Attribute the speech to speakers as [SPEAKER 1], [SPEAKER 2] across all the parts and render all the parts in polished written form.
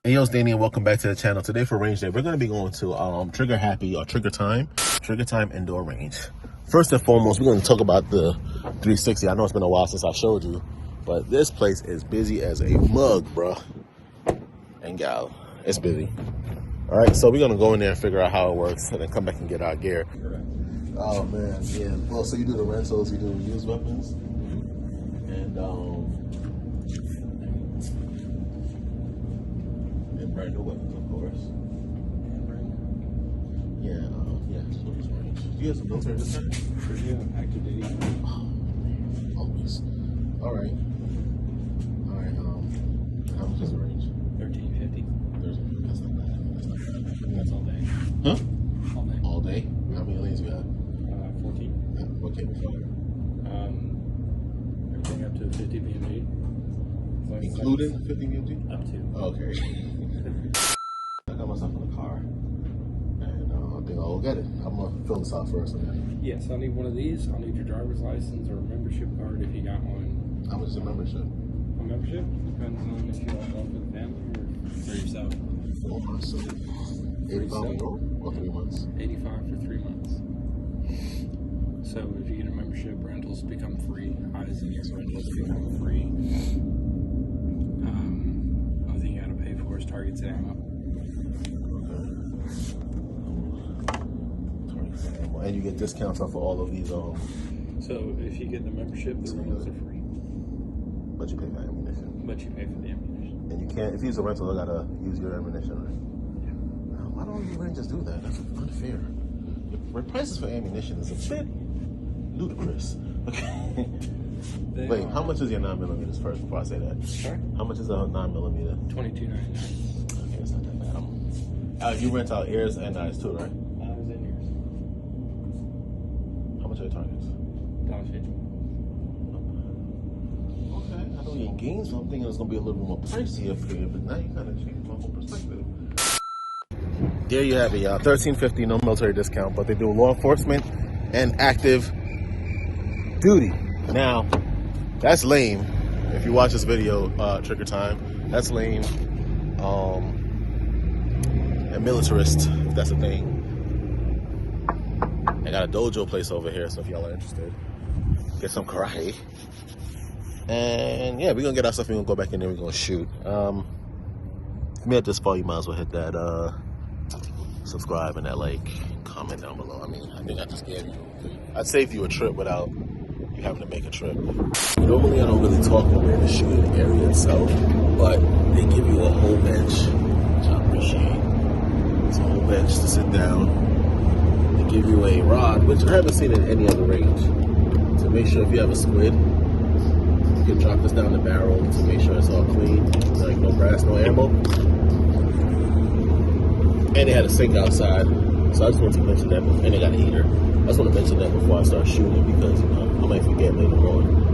[SPEAKER 1] Hey, yo, it's Daeni and welcome back to the channel. Today for range day, we're going to be going to Trigger Happy or Trigger Time indoor range. First and foremost, we're going to talk about the 360. I know it's been a while since I showed you, but this place is busy as a mug, bro. And gal, it's busy. All right, so we're going to go in there and figure out how it works and then come back and get our gear. Oh, man, yeah. Well, so you do the rentals, you do used weapons, and brand new weapons, of course. Yeah, Do you have some military this time?
[SPEAKER 2] Sure do. Active duty.
[SPEAKER 1] Oh, man, always. All right. How much is the range?
[SPEAKER 2] 1350.
[SPEAKER 1] That's not bad. That's not bad.
[SPEAKER 2] That's all day.
[SPEAKER 1] Huh?
[SPEAKER 2] All day.
[SPEAKER 1] All day? How many lanes you got?
[SPEAKER 2] 14.
[SPEAKER 1] What cable fire?
[SPEAKER 2] Everything up to 50 BMG.
[SPEAKER 1] Including 50 BMG?
[SPEAKER 2] Up to.
[SPEAKER 1] Okay. I got myself in the car, and I think I'll go get it. I'm gonna fill this out first. Okay?
[SPEAKER 2] Yes, I'll need one of these. I'll need your driver's license or a membership card if you got one.
[SPEAKER 1] How much is the membership?
[SPEAKER 2] A membership depends on if you want one for the family or for yourself.
[SPEAKER 1] 4 months, so 85 or 3 months?
[SPEAKER 2] 85 for 3 months. So if you get a membership, rentals become free. Highs rentals become free. Only thing you gotta pay for is targets and ammo.
[SPEAKER 1] And you get discounts off of all of these.
[SPEAKER 2] So if you get the membership, the rentals are free.
[SPEAKER 1] But you pay for ammunition.
[SPEAKER 2] But you pay for the ammunition.
[SPEAKER 1] And you can't, if you use a rental, you gotta use your ammunition, right? Yeah. Why don't you rangers do that? That's unfair. Your prices for ammunition is a bit ludicrous. Okay. Wait, how much is your 9mm first before I say that?
[SPEAKER 2] Sorry?
[SPEAKER 1] How much is a 9mm?
[SPEAKER 2] $22.99.
[SPEAKER 1] Okay, it's not that bad. You rent out ears and eyes too, right?
[SPEAKER 2] Eyes and ears.
[SPEAKER 1] How much are your targets?
[SPEAKER 2] $1.50.
[SPEAKER 1] Okay, I know you're in games, so I'm thinking it's gonna be a little bit more pricey up here, but now you kind of changed my whole perspective. There you have it, y'all. $13.50, no military discount, but they do law enforcement and active duty. Now, that's lame. If you watch this video, Trigger Time, that's lame. And militarist, if that's a thing. I got a dojo place over here, so if y'all are interested, get some karate. And yeah, we're gonna get our stuff and we're gonna go back in there, we're gonna shoot. If you made it this far, you might as well hit that subscribe and that like, comment down below. I mean, I think I just gave you, I'd saved you a trip without you having to make a trip. Normally I don't really talk when we're in the shooting area itself, but they give you a whole bench, which I appreciate. It's a whole bench to sit down. They give you a rod, which I haven't seen in any other range, to make sure if you have a squid, you can drop this down the barrel to make sure it's all clean, like no brass, no ammo. And they had a sink outside, so I just wanted to mention that. And they got a heater. I just want to mention that before I start shooting because I might forget later on.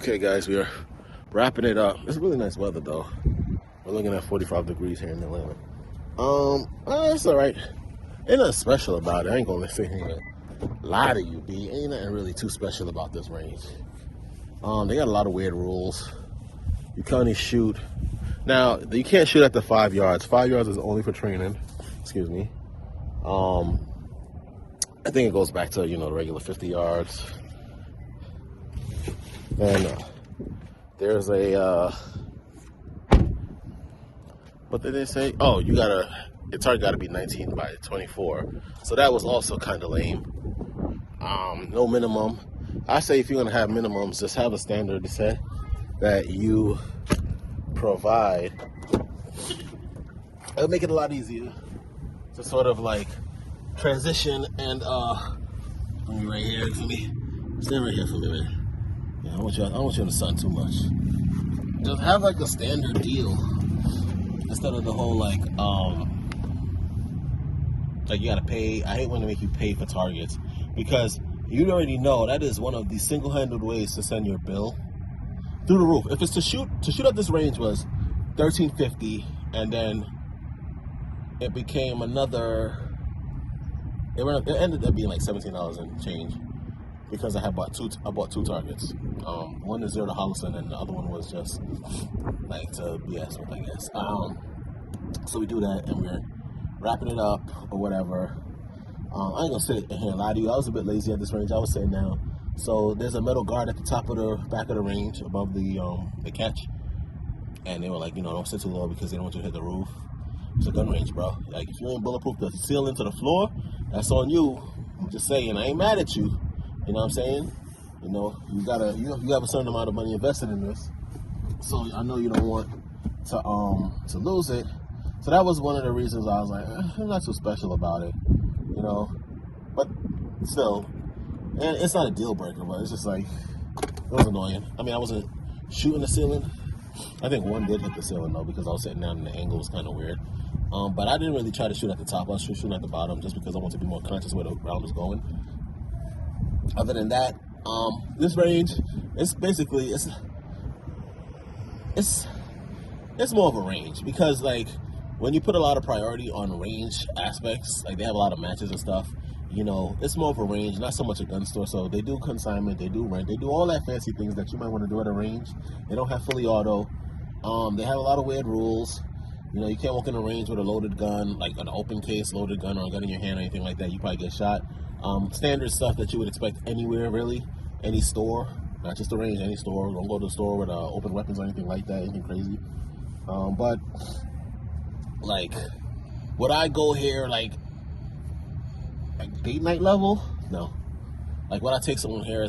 [SPEAKER 1] Okay, guys, we are wrapping it up. It's really nice weather, though. We're looking at 45 degrees here in Atlanta. It's all right. Ain't nothing special about it. I ain't gonna sit here and lie to you, B. Ain't nothing really too special about this range. They got a lot of weird rules. You can only shoot. Now, you can't shoot at the 5 yards. 5 yards is only for training. Excuse me. I think it goes back to, the regular 50 yards. And there's a, what did they say? Oh, your target gotta be 19 by 24. So that was also kind of lame. No minimum. I say if you're gonna have minimums, just have a standard set that you provide. It'll make it a lot easier to sort of like transition and let me right here for me. Stand right here for me, man. Yeah, I don't want you in the sun too much. Just have like a standard deal instead of the whole like you gotta pay. I hate when they make you pay for targets because you already know that is one of the single-handed ways to send your bill through the roof. If it's to shoot at this range was $13.50, and then it became another. It ended up being like $17 and change because I bought two targets. One to zero to Holliston, and the other one was just like to BS with, I guess. So we do that, and we're wrapping it up or whatever. I ain't gonna sit here and lie to you. I was a bit lazy at this range. I was sitting down. So there's a metal guard at the top of the back of the range above the catch, and they were like, don't sit too low because they don't want you to hit the roof. It's a gun range, bro. Like if you ain't bulletproof the ceiling to the floor, that's on you. I'm just saying, I ain't mad at you. You know what I'm saying? You have a certain amount of money invested in this, so I know you don't want to lose it. So that was one of the reasons I was like, I'm not so special about it, But still, and it's not a deal breaker, but it's just like it was annoying. I mean, I wasn't shooting the ceiling. I think one did hit the ceiling though because I was sitting down and the angle was kind of weird. But I didn't really try to shoot at the top. I was shooting at the bottom just because I wanted to be more conscious where the round was going. Other than that, this range, it's basically it's more of a range because like when you put a lot of priority on range aspects, like they have a lot of matches and stuff, it's more of a range, not so much a gun store. So they do consignment, they do rent, they do all that fancy things that you might want to do at a range. They don't have fully auto. They have a lot of weird rules. You can't walk in a range with a loaded gun, like an open case loaded gun or a gun in your hand or anything like that. You probably get shot. Standard stuff that you would expect anywhere, really. Any store, not just the range, any store. Don't go to the store with open weapons or anything like that, anything crazy. But, like, would I go here, like date night level? No. Like, would I take someone here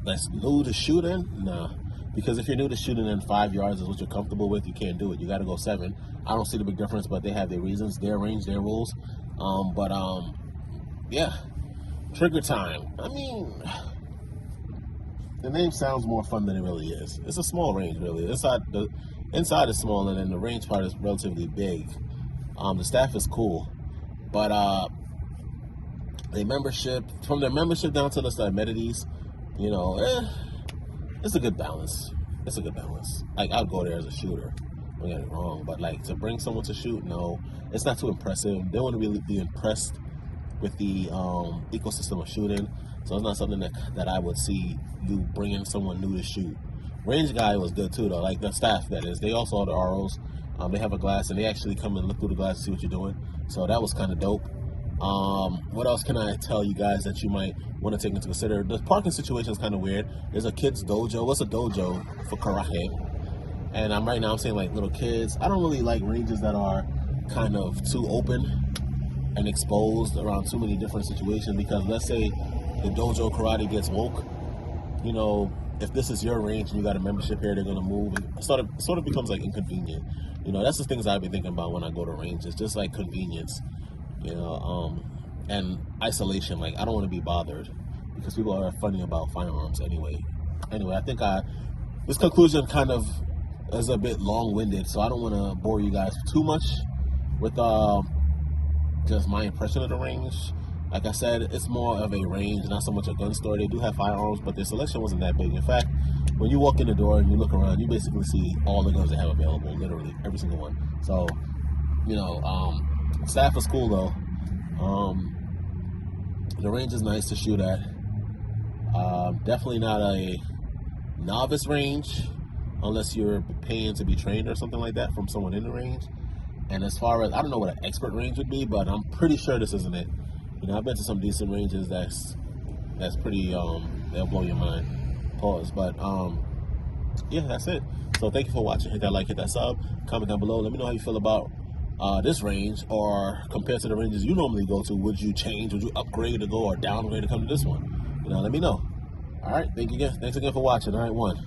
[SPEAKER 1] that's new to shooting? Nah. Because if you're new to shooting and 5 yards is what you're comfortable with, you can't do it. You got to go 7. I don't see the big difference, but they have their reasons, their range, their rules. Yeah. Trigger time. I mean, the name sounds more fun than it really is. It's a small range, really. The inside is small, and then the range part is relatively big. The staff is cool, but from their membership down to the amenities, it's a good balance. It's a good balance. Like, I'd go there as a shooter. Don't get it wrong, but like to bring someone to shoot, no, it's not too impressive. They want to really be impressed with the ecosystem of shooting, so it's not something that I would see you bringing someone new to shoot. Range guy was good too, though. Like the staff, that is. They also are the ROs. They have a glass, and they actually come and look through the glass to see what you're doing. So that was kind of dope. What else can I tell you guys that you might want to take into consider? The parking situation is kind of weird. There's a kids dojo. What's a dojo for karate? And I'm saying like little kids. I don't really like ranges that are kind of too open and exposed around too many different situations, because let's say the dojo karate gets woke, if this is your range and you got a membership here, they're going to move. It sort of becomes like inconvenient. That's the things I've been thinking about when I go to range. It's just like convenience, and isolation. Like, I don't want to be bothered because people are funny about firearms anyway. I think this conclusion kind of is a bit long-winded, so I don't want to bore you guys too much with just my impression of the range. Like I said, it's more of a range, not so much a gun store. They do have firearms, but their selection wasn't that big. In fact, when you walk in the door and you look around, you basically see all the guns they have available, literally every single one. So, you know, staff is cool though. The range is nice to shoot at. Definitely not a novice range unless you're paying to be trained or something like that from someone in the range. And as far as, I don't know what an expert range would be, but I'm pretty sure this isn't it. You know, I've been to some decent ranges that's pretty, they'll blow your mind. Pause. But yeah, that's it. So thank you for watching. Hit that like, hit that sub, comment down below. Let me know how you feel about this range, or compared to the ranges you normally go to. Would you change? Would you upgrade to go or downgrade to come to this one? You know, let me know. All right, thanks again for watching. All right, one.